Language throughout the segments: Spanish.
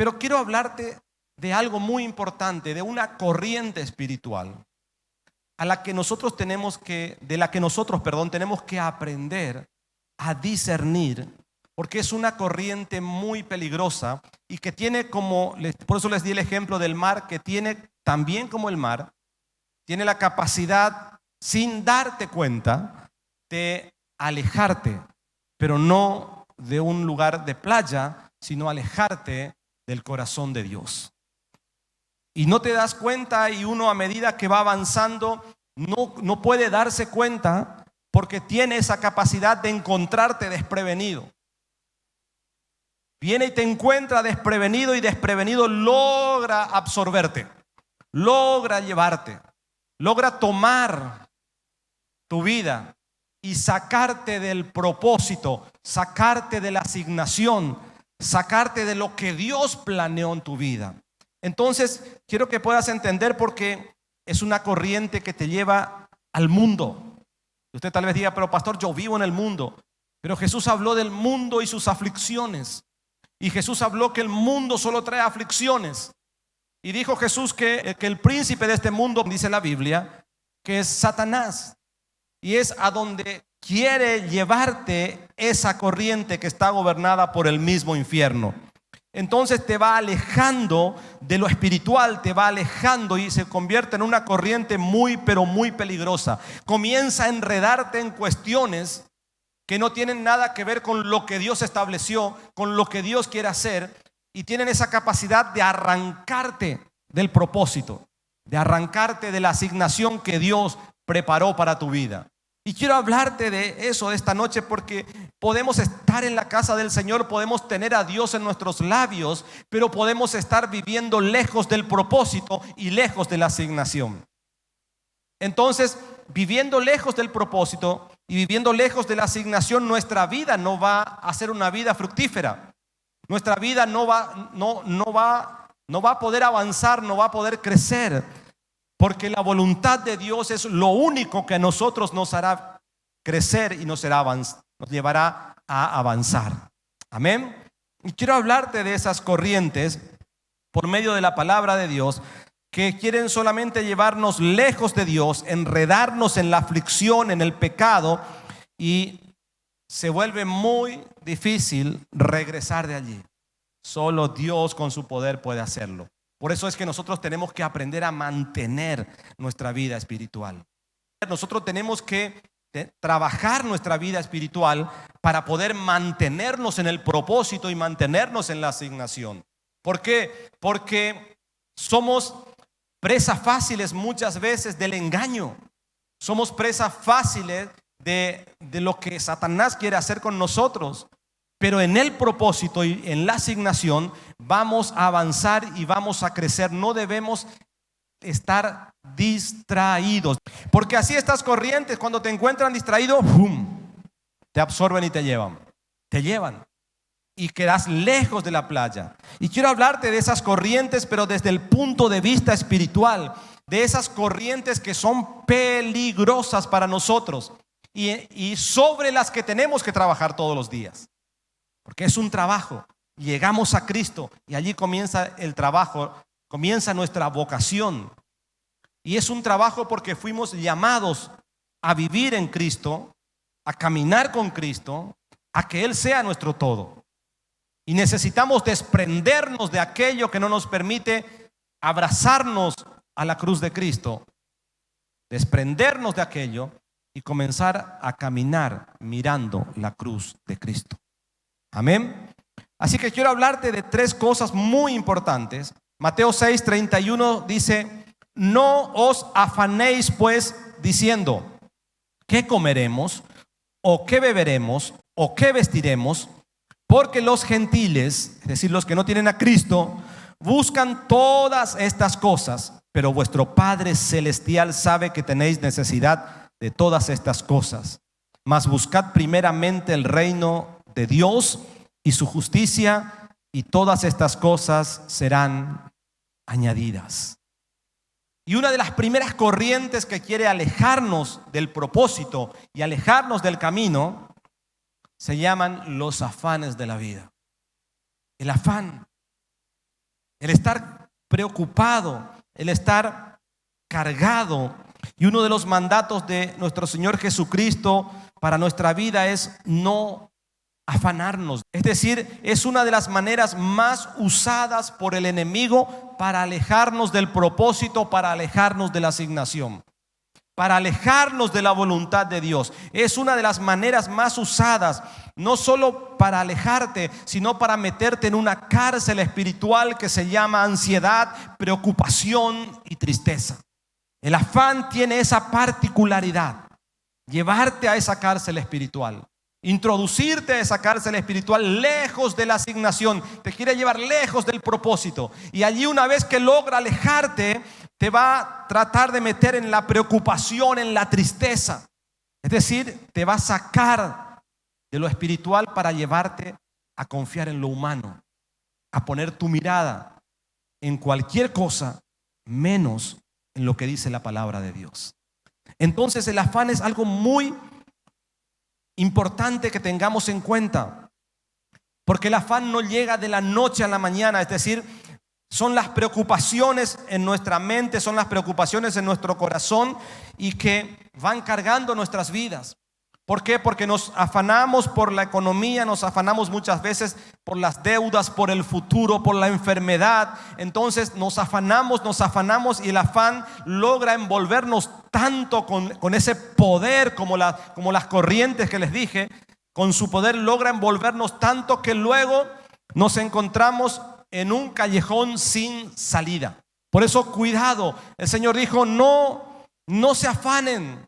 Pero quiero hablarte de algo muy importante, de una corriente espiritual a la que nosotros tenemos que, de la que nosotros, tenemos que aprender a discernir, porque es una corriente muy peligrosa y que tiene por eso les di el ejemplo del mar, que tiene también como el mar, tiene la capacidad, sin darte cuenta, de alejarte, pero no de un lugar de playa, sino alejarte del corazón de Dios. Y no te das cuenta, y uno a medida que va avanzando no puede darse cuenta, porque tiene esa capacidad de encontrarte desprevenido. Viene y te encuentra desprevenido, y desprevenido logra absorberte, logra llevarte, logra tomar tu vida y sacarte del propósito, sacarte de la asignación, sacarte de lo que Dios planeó en tu vida. Entonces, quiero que puedas entender, porque es una corriente que te lleva al mundo. Usted tal vez diga, pero pastor, yo vivo en el mundo. Pero Jesús habló del mundo y sus aflicciones. Y Jesús habló que el mundo solo trae aflicciones. Y dijo Jesús que el príncipe de este mundo, dice la Biblia, que es Satanás. Y es a donde quiere llevarte esa corriente que está gobernada por el mismo infierno. Entonces te va alejando de lo espiritual, te va alejando y se convierte en una corriente muy, pero muy peligrosa. Comienza a enredarte en cuestiones que no tienen nada que ver con lo que Dios estableció, con lo que Dios quiere hacer, y tienen esa capacidad de arrancarte del propósito, de arrancarte de la asignación que Dios preparó para tu vida. Y quiero hablarte de eso esta noche, porque podemos estar en la casa del Señor, podemos tener a Dios en nuestros labios, pero podemos estar viviendo lejos del propósito y lejos de la asignación. Entonces, viviendo lejos del propósito y viviendo lejos de la asignación, nuestra vida no va a ser una vida fructífera. Nuestra vida no va a poder avanzar, no va a poder crecer. Porque la voluntad de Dios es lo único que a nosotros nos hará crecer y nos llevará a avanzar. Amén. Y quiero hablarte de esas corrientes por medio de la palabra de Dios, que quieren solamente llevarnos lejos de Dios, enredarnos en la aflicción, en el pecado, y se vuelve muy difícil regresar de allí. Solo Dios con su poder puede hacerlo. Por eso es que nosotros tenemos que aprender a mantener nuestra vida espiritual. Nosotros tenemos que trabajar nuestra vida espiritual para poder mantenernos en el propósito y mantenernos en la asignación. ¿Por qué? Porque somos presas fáciles muchas veces del engaño. Somos presas fáciles de lo que Satanás quiere hacer con nosotros. Pero en el propósito y en la asignación vamos a avanzar y vamos a crecer. No debemos estar distraídos, porque así estas corrientes, cuando te encuentran distraído, ¡pum!, te absorben y te llevan y quedas lejos de la playa. Y quiero hablarte de esas corrientes, pero desde el punto de vista espiritual, de esas corrientes que son peligrosas para nosotros y sobre las que tenemos que trabajar todos los días. Porque es un trabajo. Llegamos a Cristo y allí comienza el trabajo, comienza nuestra vocación. Y es un trabajo porque fuimos llamados a vivir en Cristo, a caminar con Cristo, a que Él sea nuestro todo. Y necesitamos desprendernos de aquello que no nos permite abrazarnos a la cruz de Cristo. Desprendernos de aquello y comenzar a caminar mirando la cruz de Cristo. Amén. Así que quiero hablarte de tres cosas muy importantes. Mateo 6:31 dice: no os afanéis pues diciendo, ¿qué comeremos? ¿O qué beberemos? ¿O qué vestiremos? Porque los gentiles, es decir, los que no tienen a Cristo, buscan todas estas cosas, pero vuestro Padre Celestial sabe que tenéis necesidad de todas estas cosas. Mas buscad primeramente el reino de Dios y su justicia, y todas estas cosas serán añadidas. Y una de las primeras corrientes que quiere alejarnos del propósito y alejarnos del camino se llaman los afanes de la vida. El afán. el estar preocupado, el estar cargado. Y uno de los mandatos de nuestro Señor Jesucristo para nuestra vida es no afanarnos. Es decir, es una de las maneras más usadas por el enemigo para alejarnos del propósito, para alejarnos de la asignación, para alejarnos de la voluntad de Dios. Es una de las maneras más usadas, no solo para alejarte, sino para meterte en una cárcel espiritual que se llama ansiedad, preocupación y tristeza. El afán tiene esa particularidad: llevarte a esa cárcel espiritual, introducirte a esa cárcel espiritual lejos de la asignación. Te quiere llevar lejos del propósito, y allí, una vez que logra alejarte, te va a tratar de meter en la preocupación, en la tristeza. Es decir, te va a sacar de lo espiritual para llevarte a confiar en lo humano, a poner tu mirada en cualquier cosa menos en lo que dice la palabra de Dios. Entonces, el afán es algo muy importante que tengamos en cuenta, porque el afán no llega de la noche a la mañana. Es decir, son las preocupaciones en nuestra mente, son las preocupaciones en nuestro corazón, y que van cargando nuestras vidas. ¿Por qué? Porque nos afanamos por la economía, nos afanamos muchas veces por las deudas, por el futuro, por la enfermedad. Entonces nos afanamos, y el afán logra envolvernos tanto con ese poder, como las corrientes que les dije. Con su poder logra envolvernos tanto que luego nos encontramos en un callejón sin salida. Por eso, cuidado. El Señor dijo: no se afanen.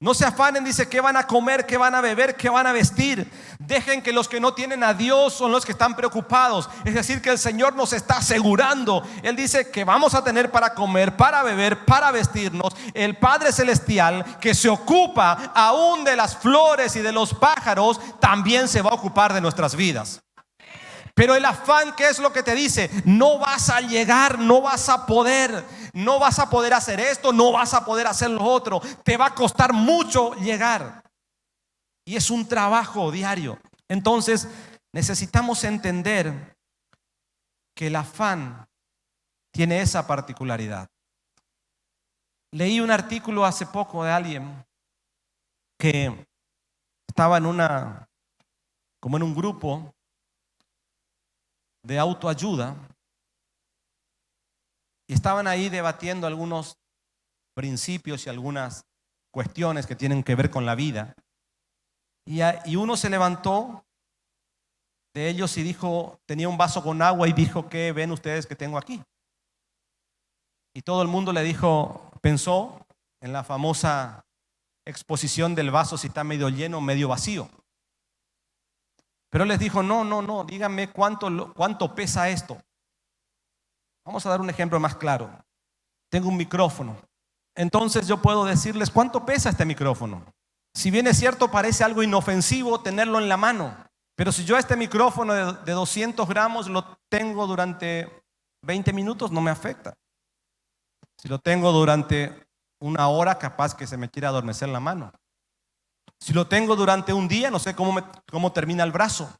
No se afanen, dice, qué van a comer, qué van a beber, qué van a vestir. Dejen que los que no tienen a Dios son los que están preocupados. Es decir, que el Señor nos está asegurando. Él dice que vamos a tener para comer, para beber, para vestirnos. El Padre Celestial, que se ocupa aún de las flores y de los pájaros, también se va a ocupar de nuestras vidas. Pero el afán, ¿qué es lo que te dice? No vas a llegar, no vas a poder hacer esto, no vas a poder hacer lo otro. Te va a costar mucho llegar. Y es un trabajo diario. Entonces, necesitamos entender que el afán tiene esa particularidad. Leí un artículo hace poco de alguien que estaba como en un grupo de autoayuda, y estaban ahí debatiendo algunos principios y algunas cuestiones que tienen que ver con la vida. Y uno se levantó de ellos y dijo, tenía un vaso con agua, y dijo: ¿qué ven ustedes que tengo aquí? Y todo el mundo le dijo, pensó en la famosa exposición del vaso, si está medio lleno o medio vacío. Pero les dijo: no, díganme cuánto pesa esto. Vamos a dar un ejemplo más claro. Tengo un micrófono. Entonces yo puedo decirles cuánto pesa este micrófono. Si bien es cierto, parece algo inofensivo tenerlo en la mano, pero si yo este micrófono de 200 gramos lo tengo durante 20 minutos, no me afecta. Si lo tengo durante una hora, capaz que se me quiera adormecer la mano. Si lo tengo durante un día, no sé cómo termina el brazo.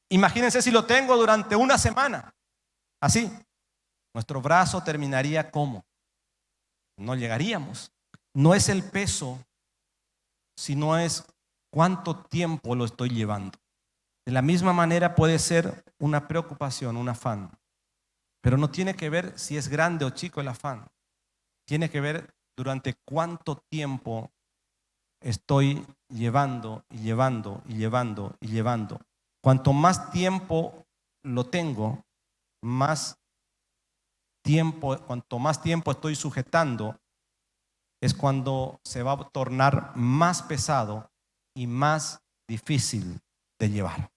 Imagínense si lo tengo durante una semana. Así, nuestro brazo terminaría ¿cómo? No llegaríamos. No es el peso, sino es cuánto tiempo lo estoy llevando. De la misma manera puede ser una preocupación, un afán, pero no tiene que ver si es grande o chico el afán. Tiene que ver durante cuánto tiempo estoy llevando. Cuanto más tiempo lo tengo, cuanto más tiempo estoy sujetando, es cuando se va a tornar más pesado y más difícil de llevar.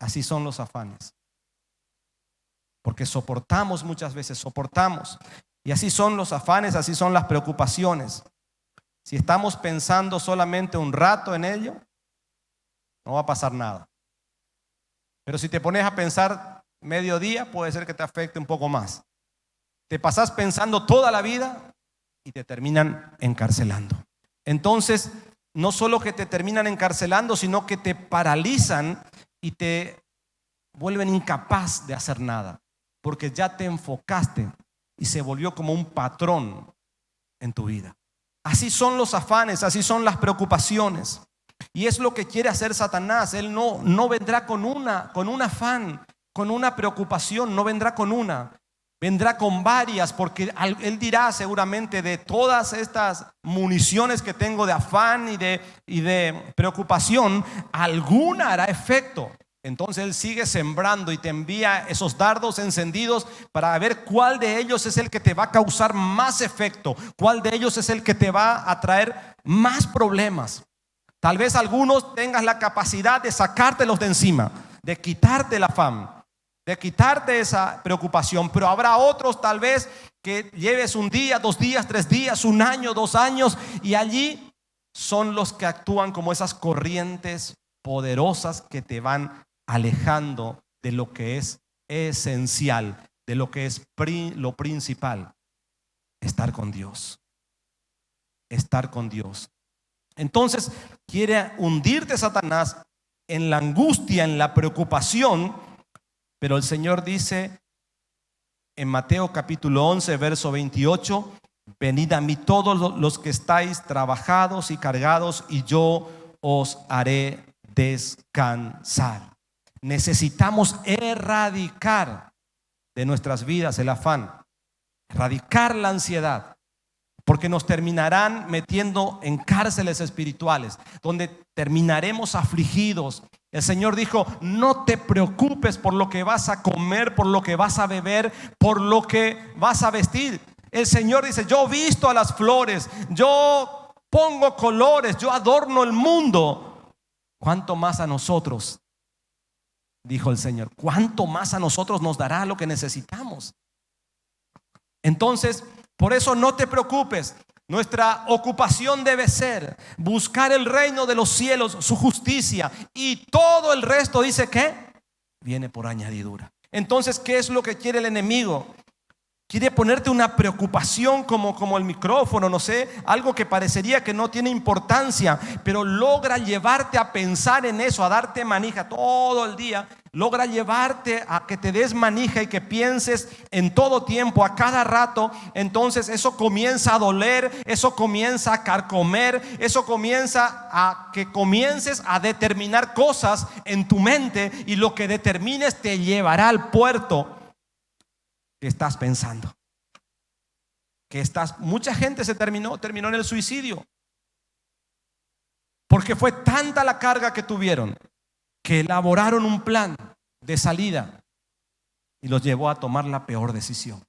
Así son los afanes, porque muchas veces soportamos. Y así son los afanes, así son las preocupaciones. Si estamos pensando solamente un rato en ello, no va a pasar nada. Pero si te pones a pensar medio día, puede ser que te afecte un poco más. Te pasas pensando toda la vida y te terminan encarcelando. Entonces, no solo que te terminan encarcelando, sino que te paralizan y te vuelven incapaz de hacer nada, porque ya te enfocaste y se volvió como un patrón en tu vida. Así son los afanes, así son las preocupaciones. Y es lo que quiere hacer Satanás. Él no vendrá con un afán, con una preocupación, no vendrá con una. Vendrá con varias, porque él dirá seguramente: de todas estas municiones que tengo de afán y de preocupación, alguna hará efecto. Entonces él sigue sembrando y te envía esos dardos encendidos para ver cuál de ellos es el que te va a causar más efecto, cuál de ellos es el que te va a traer más problemas. Tal vez algunos tengas la capacidad de sacártelos de encima, de quitarte el afán, de quitarte esa preocupación, pero habrá otros tal vez que lleves un día, 2 días, 3 días, 1 año, 2 años, y allí son los que actúan como esas corrientes poderosas que te van alejando de lo que es esencial, de lo que es lo principal: estar con Dios. Estar con Dios. Entonces quiere hundirte Satanás en la angustia, en la preocupación. Pero el Señor dice en Mateo capítulo 11 verso 28: venid a mí todos los que estáis trabajados y cargados, y yo os haré descansar. Necesitamos erradicar de nuestras vidas el afán, erradicar la ansiedad, porque nos terminarán metiendo en cárceles espirituales, donde terminaremos afligidos. El Señor dijo: no te preocupes por lo que vas a comer, por lo que vas a beber, por lo que vas a vestir. El Señor dice: yo visto a las flores, yo pongo colores, yo adorno el mundo. ¿Cuánto más a nosotros? Dijo el Señor. ¿Cuánto más a nosotros nos dará lo que necesitamos? Entonces, por eso no te preocupes. Nuestra ocupación debe ser buscar el reino de los cielos, su justicia, y todo el resto, dice que viene por añadidura. Entonces, ¿qué es lo que quiere el enemigo? Quiere ponerte una preocupación como el micrófono, no sé, algo que parecería que no tiene importancia, pero logra llevarte a pensar en eso, a darte manija todo el día. Logra llevarte a que te des manija y que pienses en todo tiempo, a cada rato. Entonces eso comienza a doler, eso comienza a carcomer, eso comienza a que comiences a determinar cosas en tu mente, y lo que determines te llevará al puerto que estás pensando. Mucha gente terminó en el suicidio, porque fue tanta la carga que tuvieron que elaboraron un plan de salida y los llevó a tomar la peor decisión.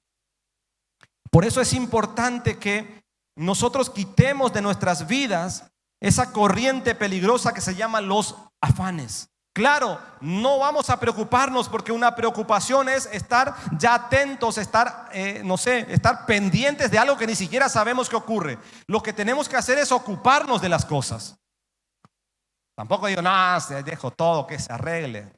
Por eso es importante que nosotros quitemos de nuestras vidas esa corriente peligrosa que se llama los afanes. Claro, no vamos a preocuparnos, porque una preocupación es estar ya atentos, estar pendientes de algo que ni siquiera sabemos que ocurre. Lo que tenemos que hacer es ocuparnos de las cosas. Tampoco digo: no, dejo todo que se arregle.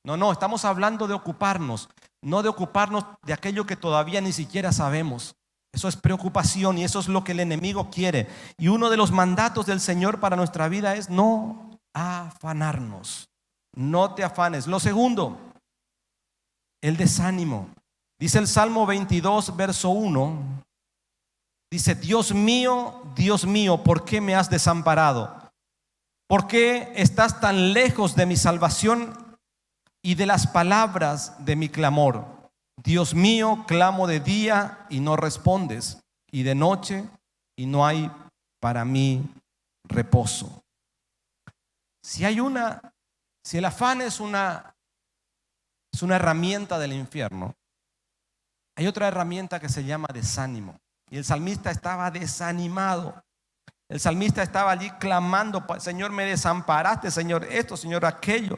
No, estamos hablando de ocuparnos, no de ocuparnos de aquello que todavía ni siquiera sabemos. Eso es preocupación, y eso es lo que el enemigo quiere. Y uno de los mandatos del Señor para nuestra vida es no afanarnos. No te afanes. Lo segundo, el desánimo. Dice el Salmo 22 verso 1, dice: Dios mío, ¿por qué me has desamparado? ¿Por qué estás tan lejos de mi salvación y de las palabras de mi clamor? Dios mío, clamo de día y no respondes, y de noche y no hay para mí reposo. Si el afán es una herramienta del infierno, hay otra herramienta que se llama desánimo. Y el salmista estaba desanimado. El salmista estaba allí clamando: Señor, me desamparaste, Señor esto, Señor aquello.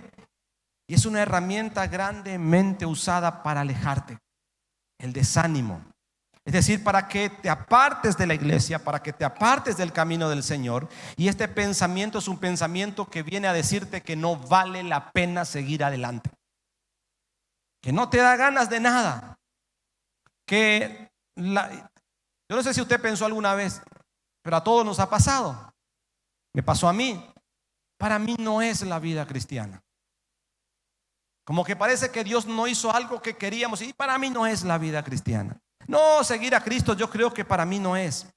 Y es una herramienta grandemente usada para alejarte, el desánimo. Es decir, para que te apartes de la iglesia, para que te apartes del camino del Señor. Y este pensamiento es un pensamiento que viene a decirte que no vale la pena seguir adelante, que no te da ganas de nada, yo no sé si usted pensó alguna vez, pero a todos nos ha pasado. Me pasó a mí. Para mí no es la vida cristiana. Como que parece que Dios no hizo algo que queríamos y para mí no es la vida cristiana. No, seguir a Cristo yo creo que para mí no es.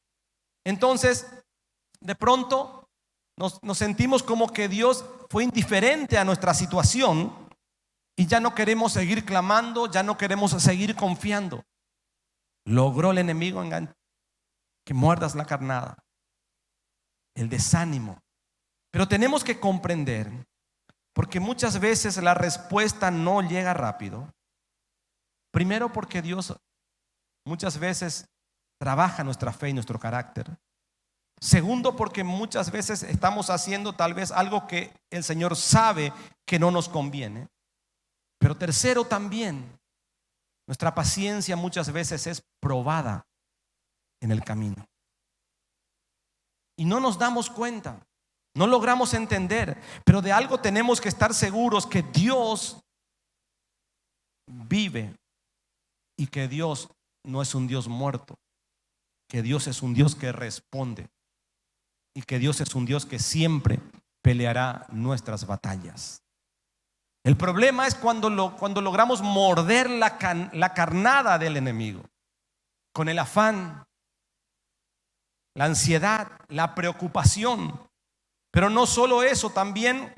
Entonces, de pronto nos sentimos como que Dios fue indiferente a nuestra situación y ya no queremos seguir clamando, ya no queremos seguir confiando. Logró el enemigo que muerdas la carnada, el desánimo. Pero tenemos que comprender, porque muchas veces la respuesta no llega rápido. Primero porque Dios muchas veces trabaja nuestra fe y nuestro carácter. Segundo porque muchas veces estamos haciendo tal vez algo que el Señor sabe que no nos conviene. Pero tercero también, nuestra paciencia muchas veces es probada en el camino. Y no nos damos cuenta, no logramos entender, pero de algo tenemos que estar seguros, que Dios vive y que Dios no es un Dios muerto, que Dios es un Dios que responde y que Dios es un Dios que siempre peleará nuestras batallas. El problema es cuando logramos morder la carnada del enemigo con el afán, la ansiedad, la preocupación. Pero no solo eso, también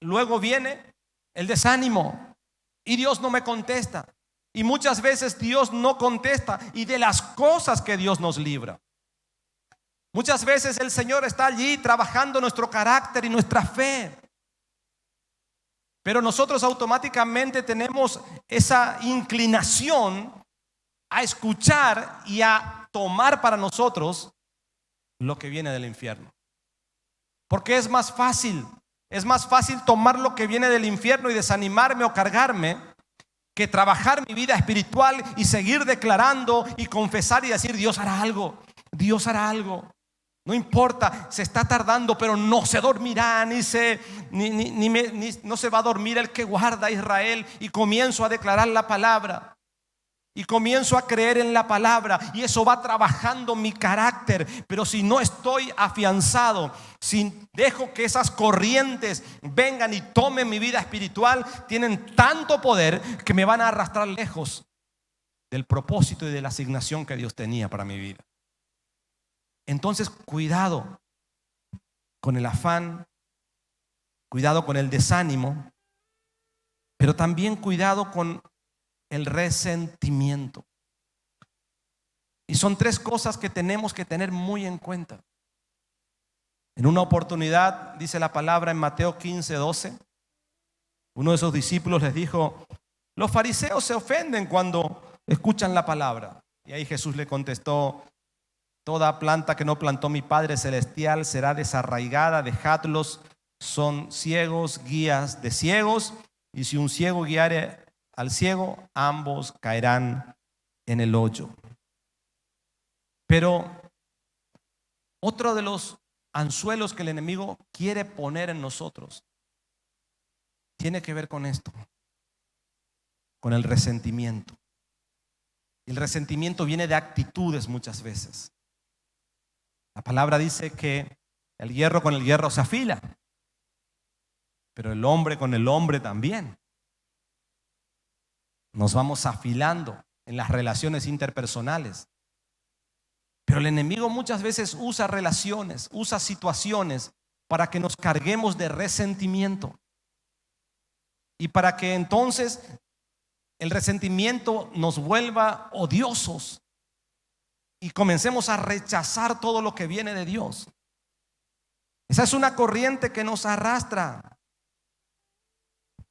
luego viene el desánimo y Dios no me contesta. Y muchas veces Dios no contesta y de las cosas que Dios nos libra. Muchas veces el Señor está allí trabajando nuestro carácter y nuestra fe. Pero nosotros automáticamente tenemos esa inclinación a escuchar y a tomar para nosotros lo que viene del infierno. Porque es más fácil tomar lo que viene del infierno y desanimarme o cargarme que trabajar mi vida espiritual y seguir declarando y confesar y decir: Dios hará algo, Dios hará algo. No importa, se está tardando, pero no se dormirá, no se va a dormir el que guarda a Israel. Y comienzo a declarar la palabra. Y comienzo a creer en la palabra. Y eso va trabajando mi carácter. Pero si no estoy afianzado, si dejo que esas corrientes vengan y tomen mi vida espiritual, tienen tanto poder que me van a arrastrar lejos del propósito y de la asignación que Dios tenía para mi vida. Entonces, cuidado con el afán, cuidado con el desánimo, pero también cuidado con el resentimiento. Y son tres cosas que tenemos que tener muy en cuenta. En una oportunidad, dice la palabra en Mateo 15:12, uno de esos discípulos les dijo: los fariseos se ofenden cuando escuchan la palabra. Y ahí Jesús le contestó: toda planta que no plantó mi Padre Celestial será desarraigada, dejadlos, son ciegos, guías de ciegos, y si un ciego guiare al ciego, ambos caerán en el hoyo. Pero otro de los anzuelos que el enemigo quiere poner en nosotros tiene que ver con esto, con el resentimiento. El resentimiento viene de actitudes muchas veces. La palabra dice que el hierro con el hierro se afila, pero el hombre con el hombre también. Nos vamos afilando en las relaciones interpersonales. Pero el enemigo muchas veces usa relaciones, usa situaciones para que nos carguemos de resentimiento. Y para que entonces el resentimiento nos vuelva odiosos y comencemos a rechazar todo lo que viene de Dios. Esa es una corriente que nos arrastra.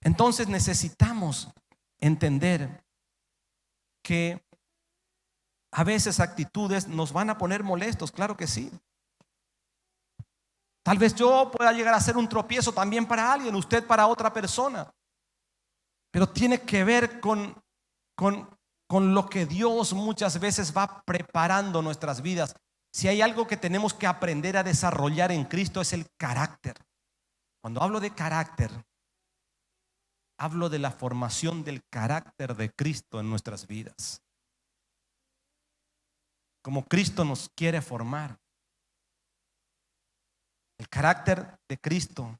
Entonces necesitamos entender que a veces actitudes nos van a poner molestos, claro que sí. Tal vez yo pueda llegar a ser un tropiezo también para alguien, usted para otra persona. Pero tiene que ver con lo que Dios muchas veces va preparando nuestras vidas. Si hay algo que tenemos que aprender a desarrollar en Cristo es el carácter. Cuando hablo de carácter, hablo de la formación del carácter de Cristo en nuestras vidas. Como Cristo nos quiere formar. El carácter de Cristo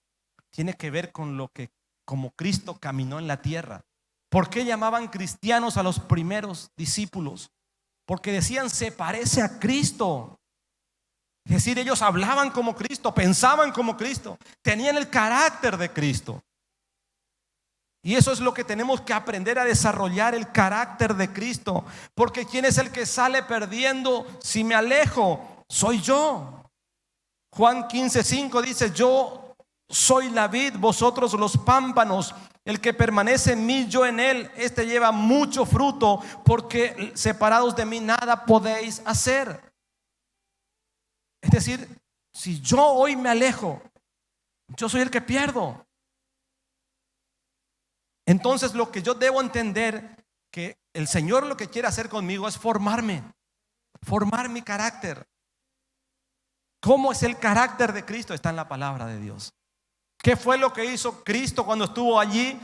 tiene que ver con lo que como Cristo caminó en la tierra. ¿Por qué llamaban cristianos a los primeros discípulos? Porque decían, se parece a Cristo. Es decir, ellos hablaban como Cristo, pensaban como Cristo, tenían el carácter de Cristo. Y eso es lo que tenemos que aprender a desarrollar, el carácter de Cristo. Porque ¿quién es el que sale perdiendo si me alejo? Soy yo. Juan 15:5 dice, yo soy la vid, vosotros los pámpanos. El que permanece en mí, yo en él, este lleva mucho fruto, porque separados de mí nada podéis hacer. Es decir, si yo hoy me alejo, yo soy el que pierdo. Entonces lo que yo debo entender, que el Señor lo que quiere hacer conmigo es formarme, formar mi carácter. ¿Cómo es el carácter de Cristo? Está en la palabra de Dios. ¿Qué fue lo que hizo Cristo cuando estuvo allí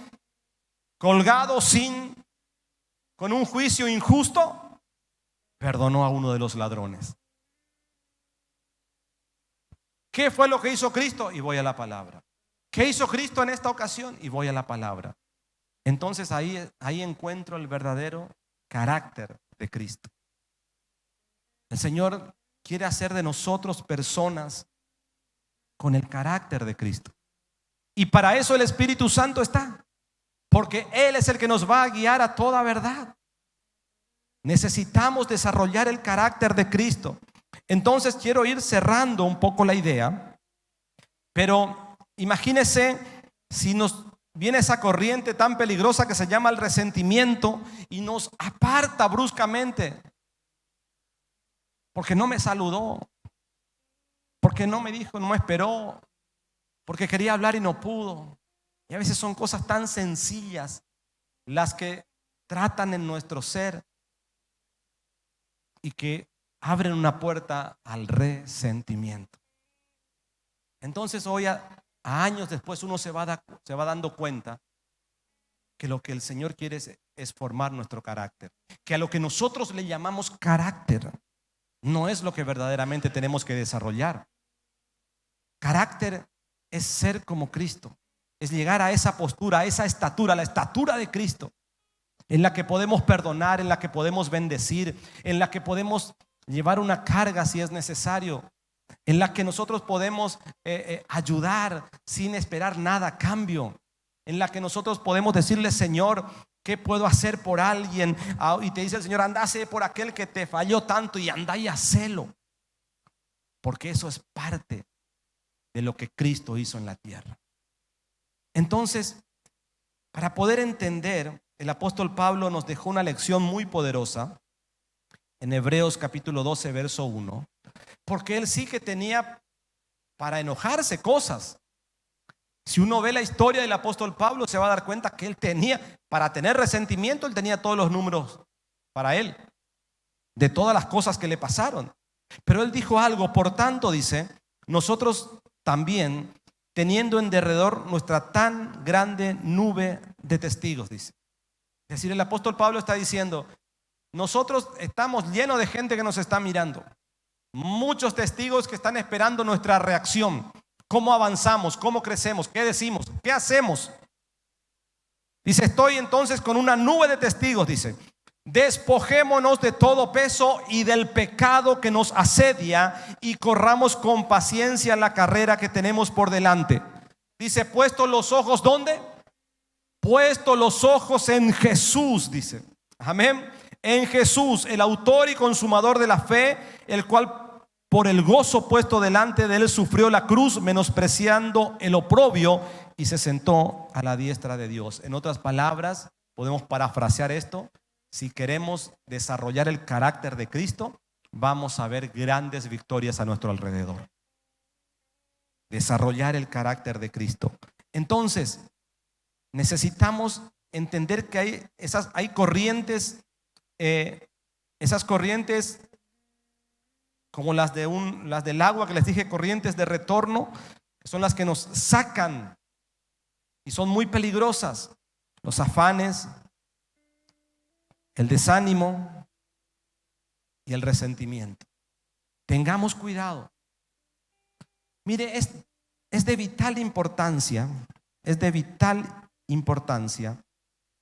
colgado con un juicio injusto? Perdonó a uno de los ladrones. ¿Qué fue lo que hizo Cristo? Y voy a la palabra. ¿Qué hizo Cristo en esta ocasión? Y voy a la palabra. Entonces ahí encuentro el verdadero carácter de Cristo. El Señor quiere hacer de nosotros personas con el carácter de Cristo. Y para eso el Espíritu Santo está, porque Él es el que nos va a guiar a toda verdad. Necesitamos desarrollar el carácter de Cristo. Entonces quiero ir cerrando un poco la idea, pero imagínese si nos viene esa corriente tan peligrosa que se llama el resentimiento y nos aparta bruscamente, porque no me saludó, porque no me dijo, no me esperó, porque quería hablar y no pudo. Y a veces son cosas tan sencillas las que tratan en nuestro ser y que abren una puerta al resentimiento. Entonces hoy a años después uno se va dando cuenta que lo que el Señor quiere es formar nuestro carácter, que a lo que nosotros le llamamos carácter no es lo que verdaderamente tenemos que desarrollar. Carácter es ser como Cristo, es llegar a esa postura, a esa estatura, la estatura de Cristo, en la que podemos perdonar, en la que podemos bendecir, en la que podemos llevar una carga si es necesario, en la que nosotros podemos ayudar sin esperar nada a cambio, en la que nosotros podemos decirle, Señor, ¿qué puedo hacer por alguien? Y te dice el Señor, anda, hace por aquel que te falló tanto, y anda y hacelo, porque eso es parte de lo que Cristo hizo en la tierra. Entonces, para poder entender, el apóstol Pablo nos dejó una lección muy poderosa en Hebreos capítulo 12 verso 1, porque él sí que tenía para enojarse cosas. Si uno ve la historia del apóstol Pablo, se va a dar cuenta que él tenía, para tener resentimiento, él tenía todos los números para él, de todas las cosas que le pasaron. Pero él dijo algo, por tanto, dice, nosotros también, teniendo en derredor nuestra tan grande nube de testigos, dice. Es decir, el apóstol Pablo está diciendo, nosotros estamos llenos de gente que nos está mirando, muchos testigos que están esperando nuestra reacción, cómo avanzamos, cómo crecemos, qué decimos, qué hacemos. Dice, estoy entonces con una nube de testigos, dice, despojémonos de todo peso y del pecado que nos asedia y corramos con paciencia la carrera que tenemos por delante. Dice, puesto los ojos, ¿dónde? Puesto los ojos en Jesús, dice. Amén. En Jesús, el autor y consumador de la fe, el cual por el gozo puesto delante de él sufrió la cruz, menospreciando el oprobio, y se sentó a la diestra de Dios. En otras palabras, podemos parafrasear esto: si queremos desarrollar el carácter de Cristo, vamos a ver grandes victorias a nuestro alrededor. Desarrollar el carácter de Cristo. Entonces, necesitamos entender que hay corrientes, esas corrientes como las del agua que les dije, corrientes de retorno, que son las que nos sacan y son muy peligrosas. Los afanes, el desánimo y el resentimiento. Tengamos cuidado. Mire, es de vital importancia, es de vital importancia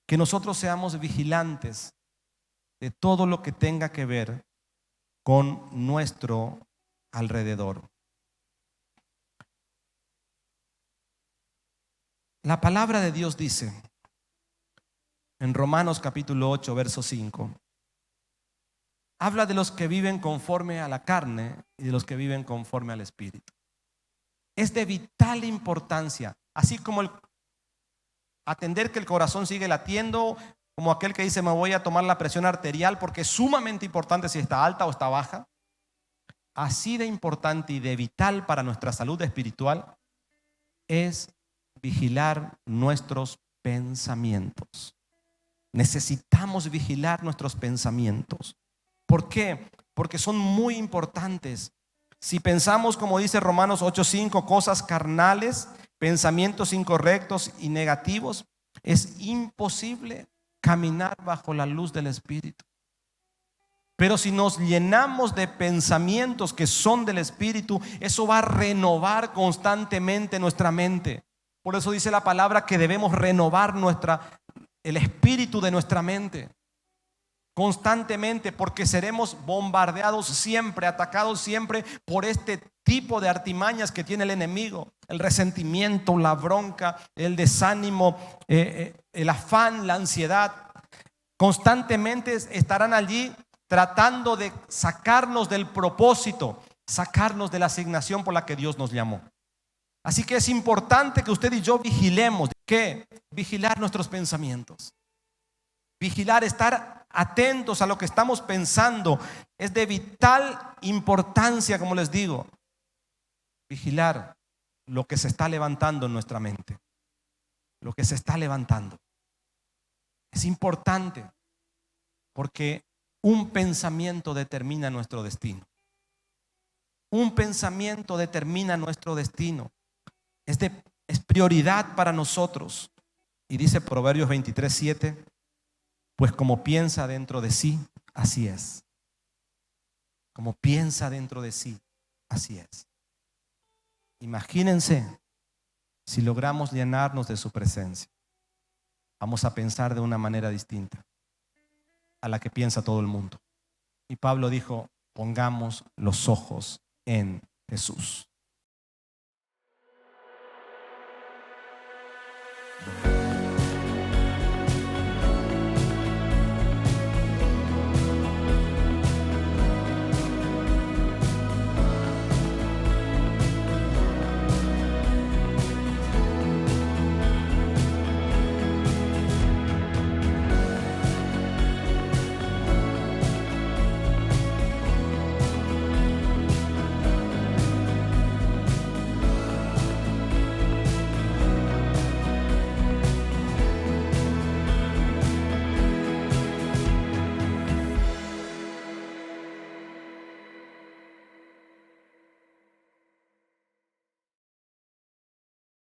que nosotros seamos vigilantes de todo lo que tenga que ver con nuestro alrededor. La palabra de Dios dice en Romanos capítulo 8, verso 5, habla de los que viven conforme a la carne y de los que viven conforme al Espíritu. Es de vital importancia, así como el atender que el corazón sigue latiendo, como aquel que dice me voy a tomar la presión arterial porque es sumamente importante si está alta o está baja. Así de importante y de vital para nuestra salud espiritual es vigilar nuestros pensamientos. Necesitamos vigilar nuestros pensamientos. ¿Por qué? Porque son muy importantes. Si pensamos, como dice Romanos 8:5, cosas carnales, pensamientos incorrectos y negativos, es imposible caminar bajo la luz del Espíritu. Pero si nos llenamos de pensamientos que son del Espíritu, eso va a renovar constantemente nuestra mente. Por eso dice la palabra que debemos renovar el espíritu de nuestra mente constantemente, porque seremos bombardeados siempre, atacados siempre por este tipo de artimañas que tiene el enemigo: el resentimiento, la bronca, el desánimo, el afán, la ansiedad. Constantemente estarán allí tratando de sacarnos del propósito, sacarnos de la asignación por la que Dios nos llamó. Así que es importante que usted y yo vigilemos. ¿Qué? Vigilar nuestros pensamientos. Vigilar, estar atentos a lo que estamos pensando. Es de vital importancia, como les digo, vigilar lo que se está levantando en nuestra mente. Lo que se está levantando. Es importante porque un pensamiento determina nuestro destino. Un pensamiento determina nuestro destino. Es prioridad para nosotros. Y dice Proverbios 23:7, pues como piensa dentro de sí, así es. Como piensa dentro de sí, así es. Imagínense si logramos llenarnos de su presencia. Vamos a pensar de una manera distinta a la que piensa todo el mundo. Y Pablo dijo, pongamos los ojos en Jesús.